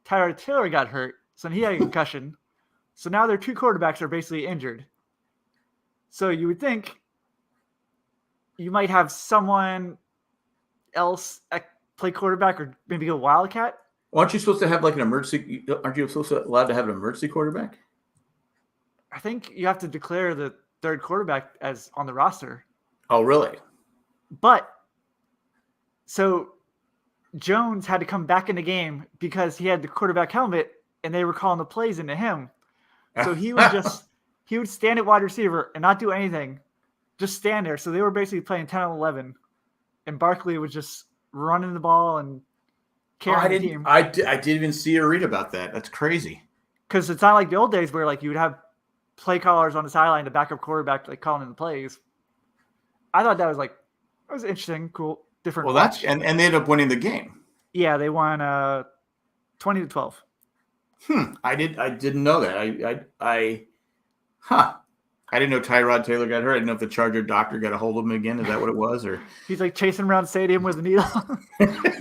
Tyrod Taylor got hurt, so then he had a concussion. So now their two quarterbacks are basically injured. So you would think you might have someone else play quarterback or maybe go Wildcat. Aren't you supposed to have like an emergency? Aren't you allowed to have an emergency quarterback? I think you have to declare the third quarterback as on the roster. Oh, really? But so Jones had to come back in the game because he had the quarterback helmet and they were calling the plays into him. So he would stand at wide receiver and not do anything, just stand there. So they were basically playing 10 and 11, and Barkley was just running the ball and carrying the team. I didn't even see or read about that. That's crazy. Because it's not like the old days where like you would have play callers on the sideline to backup quarterback like calling in the plays. I thought that was interesting, cool, different. Well, and they ended up winning the game. Yeah, they won 20-12. I didn't know that. I didn't know Tyrod Taylor got hurt. I didn't know if the Charger doctor got a hold of him again. Is that what it was? Or he's like chasing around the stadium with a needle.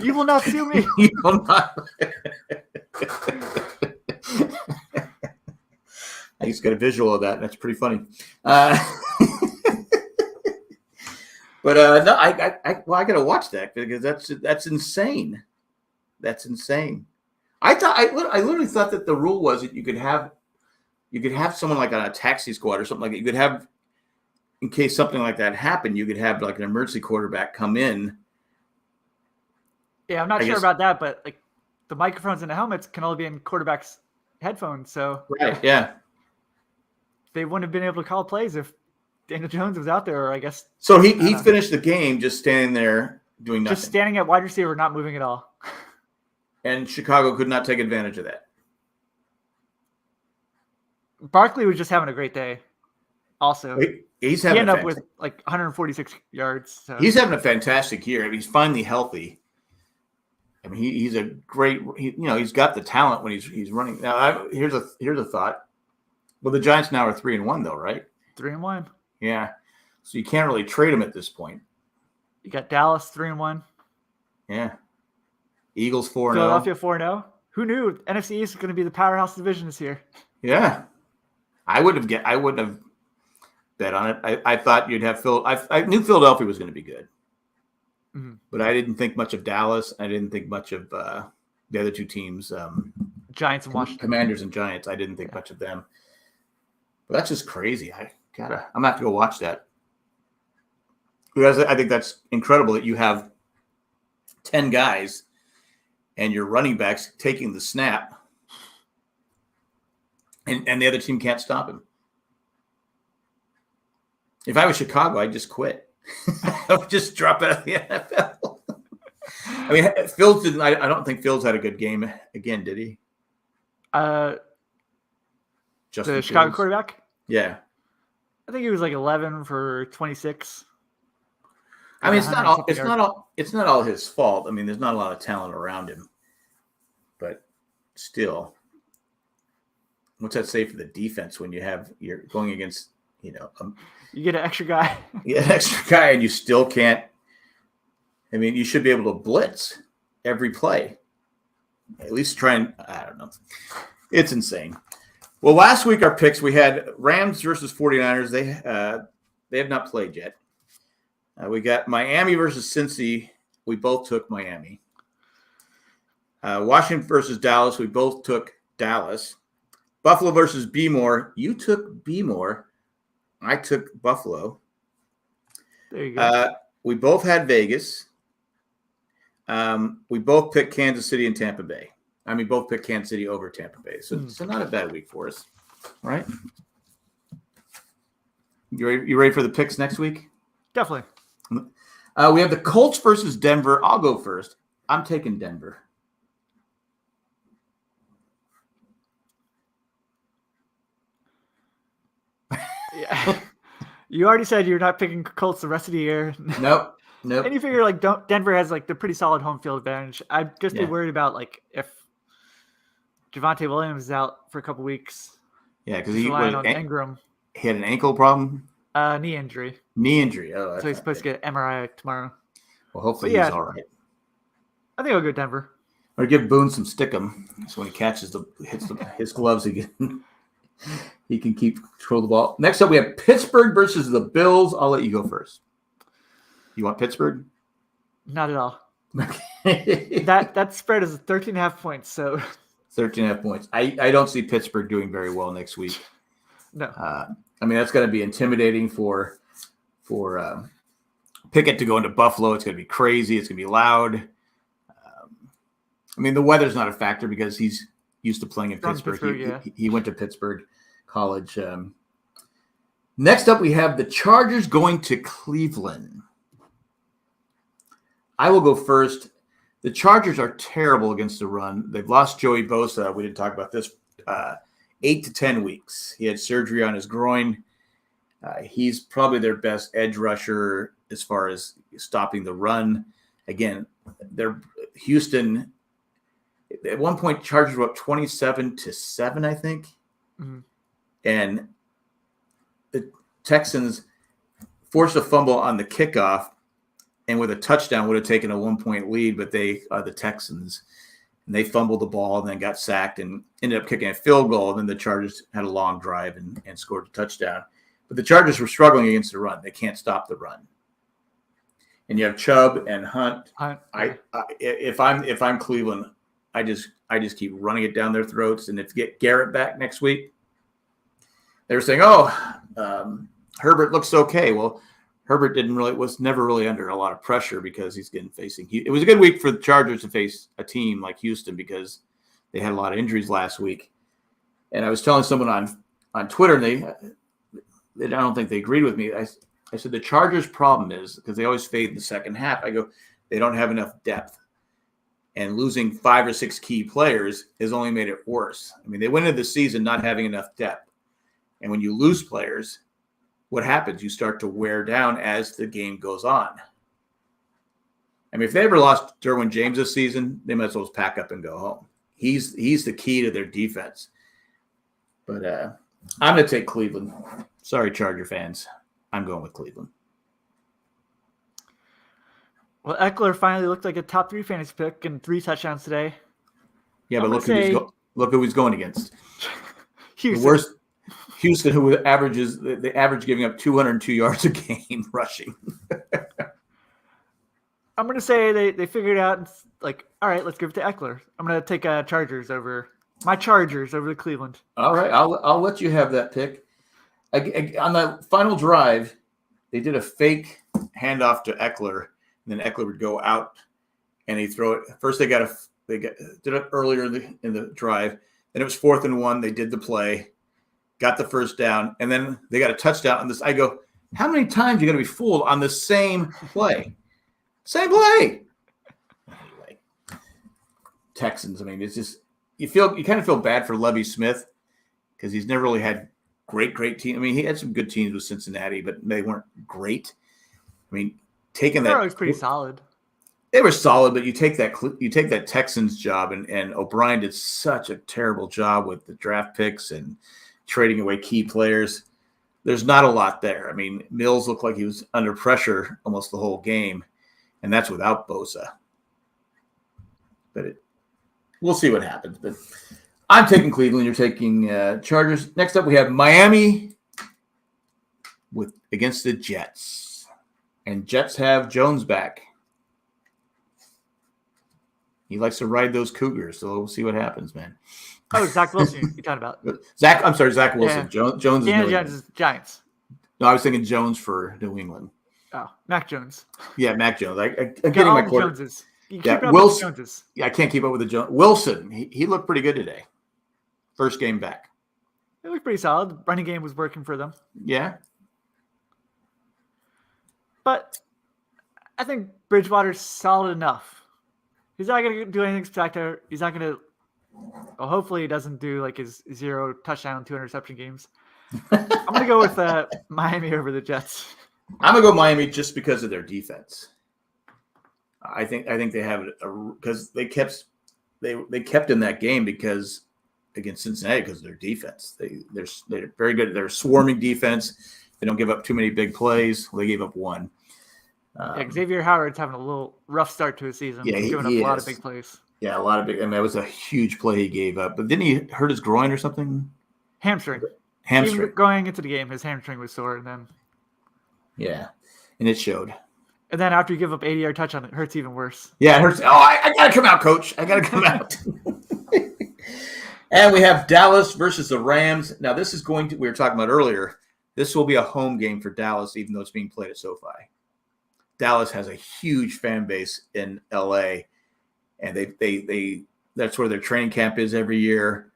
You will not sue me. You will not. I just got a visual of that. That's pretty funny. But no, I got to watch that because that's insane. That's insane. I literally thought that the rule was that you could have someone like on a taxi squad or something like that. You could have, in case something like that happened, you could have like an emergency quarterback come in. Yeah, I'm not sure about that, but like the microphones and the helmets can only be in quarterbacks' headphones. So right, yeah, they wouldn't have been able to call plays if Daniel Jones was out there. Or I guess so. He finished the game just standing there doing nothing, just standing at wide receiver, not moving at all. And Chicago could not take advantage of that. Barkley was just having a great day. Also, he ended up with like 146 yards. So. He's having a fantastic year. I mean, he's finally healthy. I mean, he's a great. He's got the talent when he's running. Now, here's a thought. Well, the Giants now are 3-1 though, right? 3-1. Yeah, so you can't really trade him at this point. You got Dallas 3-1. Yeah. Eagles 4-0. Philadelphia 4-0. Who knew NFC East is going to be the powerhouse division this year? Yeah, I wouldn't have bet on it. I thought you'd have Phil. I knew Philadelphia was going to be good, but I didn't think much of Dallas. I didn't think much of the other two teams, Giants and Washington, Commanders and Giants. I didn't think much of them. But that's just crazy. I'm gonna have to go watch that because I think that's incredible that you have 10 guys. And your running backs taking the snap, and the other team can't stop him. If I was Chicago, I'd just quit. I would just drop out of the NFL. I mean, Fields didn't. I don't think Fields had a good game again, did he? The Chicago quarterback. Yeah, I think he was like 11 for 26. I mean, it's not all his fault. I mean, there's not a lot of talent around him, but still, what's that say for the defense when you're going against, you get an extra guy. Yeah, an extra guy, and you still can't. I mean, you should be able to blitz every play. At least try and, I don't know. It's insane. Well, last week our picks, we had Rams versus 49ers. They have not played yet. We got Miami versus Cincy. We both took Miami. Washington versus Dallas. We both took Dallas. Buffalo versus B-More. You took B-More. I took Buffalo. There you go. We both had Vegas. We both picked Kansas City and Tampa Bay. I mean, both picked Kansas City over Tampa Bay. So not a bad week for us. All right? You ready for the picks next week? Definitely. We have the Colts versus Denver. I'll go first. I'm taking Denver. Yeah. You already said you're not picking Colts the rest of the year. Nope. Nope. And you figure like Denver has like the pretty solid home field advantage. I'd just be worried about like if Javonte Williams is out for a couple weeks. Yeah, because he's relying on Ingram. He had an ankle problem. Knee injury. Oh, so he's supposed to get MRI tomorrow. Well, hopefully he's all right. I think I'll go Denver. Or give Boone some stickum, so when he hits his gloves again, he can keep control of the ball. Next up, we have Pittsburgh versus the Bills. I'll let you go first. You want Pittsburgh? Not at all. that spread is 13.5 points. So 13.5 points. I don't see Pittsburgh doing very well next week. No. I mean, that's going to be intimidating for Pickett to go into Buffalo. It's going to be crazy. It's going to be loud. I mean, the weather's not a factor because he's used to playing in Pittsburgh. He went to Pittsburgh College. Next up, we have the Chargers going to Cleveland. I will go first. The Chargers are terrible against the run. They've lost Joey Bosa. We didn't talk about this. 8 to 10 weeks. He had surgery on his groin. He's probably their best edge rusher as far as stopping the run. Again, Houston. At one point, Chargers were up 27-7, I think. Mm-hmm. And the Texans forced a fumble on the kickoff, and with a touchdown would have taken a 1-point lead, but they are the Texans. And they fumbled the ball and then got sacked and ended up kicking a field goal. And then the Chargers had a long drive and scored a touchdown. But the Chargers were struggling against the run. They can't stop the run. And you have Chubb and Hunt. If I'm Cleveland, I just keep running it down their throats. And if you get Garrett back next week, they were saying, Herbert looks okay. Well, Herbert was never really under a lot of pressure because he's facing. It was a good week for the Chargers to face a team like Houston because they had a lot of injuries last week. And I was telling someone on Twitter, and I don't think they agreed with me. I said the Chargers' problem is because they always fade in the second half. I go, they don't have enough depth. And losing 5 or 6 key players has only made it worse. I mean, they went into the season not having enough depth. And when you lose players, what happens? You start to wear down as the game goes on. I mean, if they ever lost Derwin James this season, they might as well just pack up and go home. He's the key to their defense. But I'm going to take Cleveland. Sorry, Charger fans. I'm going with Cleveland. Well, Eckler finally looked like a top 3 fantasy pick and 3 touchdowns today. Yeah, but look who he's going against. Houston. The worst Houston, who averages the average giving up 202 yards a game rushing. I'm going to say they figured out, and like, all right, let's give it to Eckler. I'm going to take Chargers over the Cleveland. All right, I'll let you have that pick. On the final drive, they did a fake handoff to Eckler, and then Eckler would go out and he'd throw it. First, they did it earlier in the drive. Then it was 4th and 1. They did the play, got the first down, and then they got a touchdown on this. I go, how many times are you going to be fooled on the same play? Same play. Anyway, Texans. I mean, it's just you kind of feel bad for Lovie Smith because he's never really had great team. I mean, he had some good teams with Cincinnati, but they weren't great. I mean, taking that was pretty solid. They were solid, but you take that Texans job, and O'Brien did such a terrible job with the draft picks and trading away key players. There's not a lot there. I mean, Mills looked like he was under pressure almost the whole game, and that's without Bosa. But we'll see what happens. But I'm taking Cleveland. You're taking Chargers. Next up, we have Miami against the Jets, and Jets have Jones back. He likes to ride those Cougars, so we'll see what happens, man. Oh, Zach Wilson you're talking about. Zach Wilson. Yeah. Jones is Giants. No, I was thinking Jones for New England. Oh, Mac Jones. Yeah, Mac Jones. I'm getting my quarter. Joneses. Wilson. Yeah, I can't keep up with the Jones. Wilson, he looked pretty good today. First game back. It looked pretty solid. The running game was working for them. Yeah. But I think Bridgewater's solid enough. He's not going to do anything spectacular. He's not going to. Well, hopefully, he doesn't do like his 0 touchdown, 2 interception games. I'm going to go with Miami over the Jets. I'm going to go Miami just because of their defense. I think they have it because they kept in that game because against Cincinnati because of their defense. They're very good. They're swarming defense. They don't give up too many big plays. Well, they gave up one. Xavier Howard's having a little rough start to his season. Yeah, He's giving up a lot of big plays. Yeah, a lot of big. I mean, that was a huge play he gave up. But didn't he hurt his groin or something? Hamstring. Even going into the game, his hamstring was sore, and then. Yeah, and it showed. And then after you give up 80-yard touchdown, it hurts even worse. Yeah, it hurts. Oh, I got to come out, coach. I got to come out. And we have Dallas versus the Rams. Now, this is we were talking about earlier, this will be a home game for Dallas, even though it's being played at SoFi. Dallas has a huge fan base in L.A., and they that's where their training camp is every year.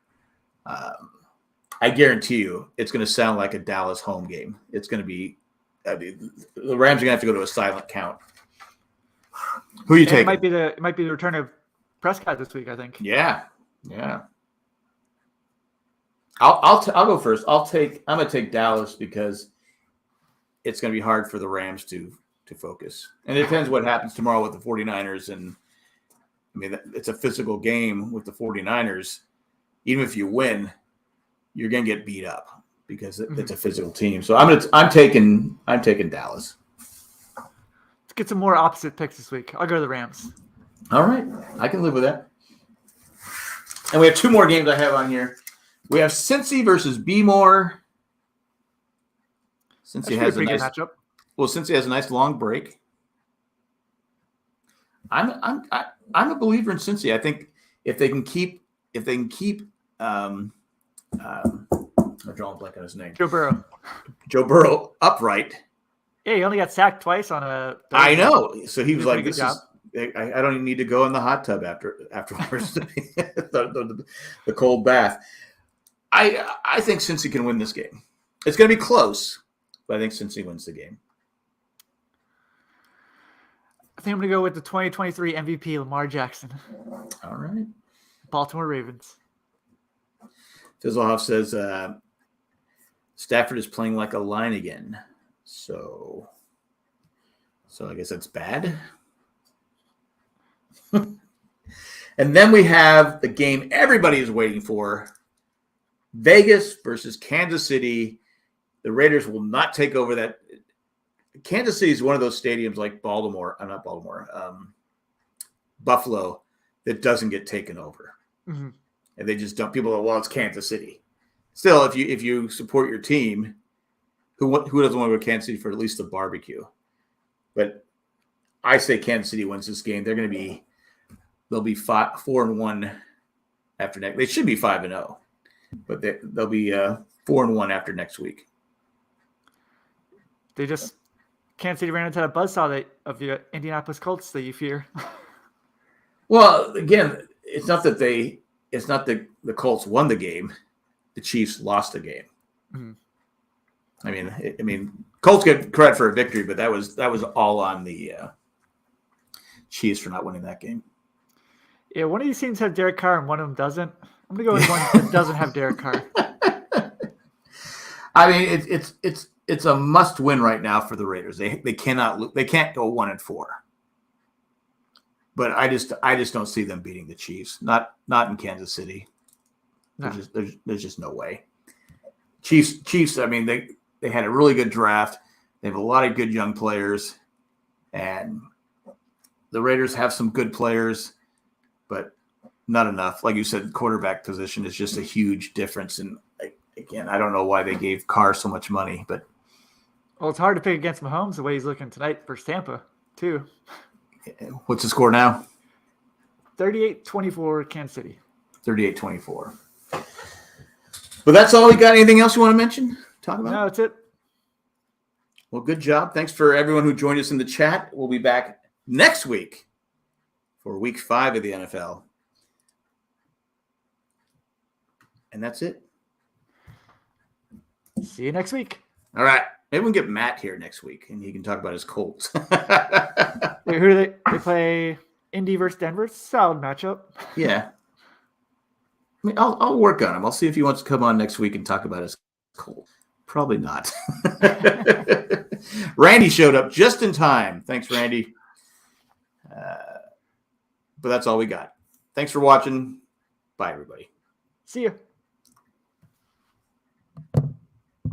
I guarantee you it's going to sound like a Dallas home game. It's going to be the Rams are going to have to go to a silent count. Who are you taking? It might be the return of Prescott this week, I think. Yeah. I'll go first. I'm going to take Dallas because it's going to be hard for the Rams to focus. And it depends what happens tomorrow with the 49ers. And I mean, it's a physical game with the 49ers. Even if you win, you're going to get beat up because it's a physical team. So I'm taking Dallas. Let's get some more opposite picks this week. I'll go to the Rams. All right. I can live with that. And we have two more games I have on here. We have Cincy versus B-More. Cincy has a nice matchup. Well, Cincy has a nice long break. I'm a believer in Cincy. I think if they can keep I'm drawing a blank on his name. Joe Burrow upright. Yeah, he only got sacked twice on a. I know. So he was like, "This is. I don't even need to go in the hot tub afterwards. the cold bath." I think Cincy can win this game. It's going to be close, but I think Cincy wins the game. I think I'm going to go with the 2023 MVP, Lamar Jackson. All right. Baltimore Ravens. Fizzlehoff says Stafford is playing like a line again. So I guess that's bad. And then we have the game everybody is waiting for. Vegas versus Kansas City. The Raiders will not take over that. Kansas City is one of those stadiums like Buffalo that doesn't get taken over. Mm-hmm. And they just dump people that, well, it's Kansas City. Still, if you support your team, who doesn't want to go to Kansas City for at least a barbecue? But I say Kansas City wins this game. They'll be 4-1 after next. They should be 5-0, but they'll be 4-1 after next week. Kansas City ran into a buzzsaw of the Indianapolis Colts that you fear. Well, again, it's not that the Colts won the game; the Chiefs lost the game. Mm-hmm. I mean, Colts get credit for a victory, but that was all on the Chiefs for not winning that game. Yeah, one of these teams have Derek Carr and one of them doesn't. I'm gonna go with one that doesn't have Derek Carr. I mean, it's a must win right now for the Raiders. They can't go 1-4. But I just don't see them beating the Chiefs. Not in Kansas City. No. There's just no way. Chiefs. I mean, they had a really good draft. They have a lot of good young players, and the Raiders have some good players, but not enough. Like you said, quarterback position is just a huge difference. And again, I don't know why they gave Carr so much money, but it's hard to pick against Mahomes the way he's looking tonight versus Tampa too. What's the score now? 38-24 Kansas City. 38-24. But that's all we got. Anything else you want to mention? Talk about? No, that's it. Well, good job. Thanks for everyone who joined us in the chat. We'll be back next week for week 5 of the NFL. And that's it. See you next week. All right. Maybe we can get Matt here next week, and he can talk about his Colts. Wait, who do they play? Indy versus Denver. Solid matchup. Yeah. I mean, I'll work on him. I'll see if he wants to come on next week and talk about his Colts. Probably not. Randy showed up just in time. Thanks, Randy. But that's all we got. Thanks for watching. Bye, everybody. See ya.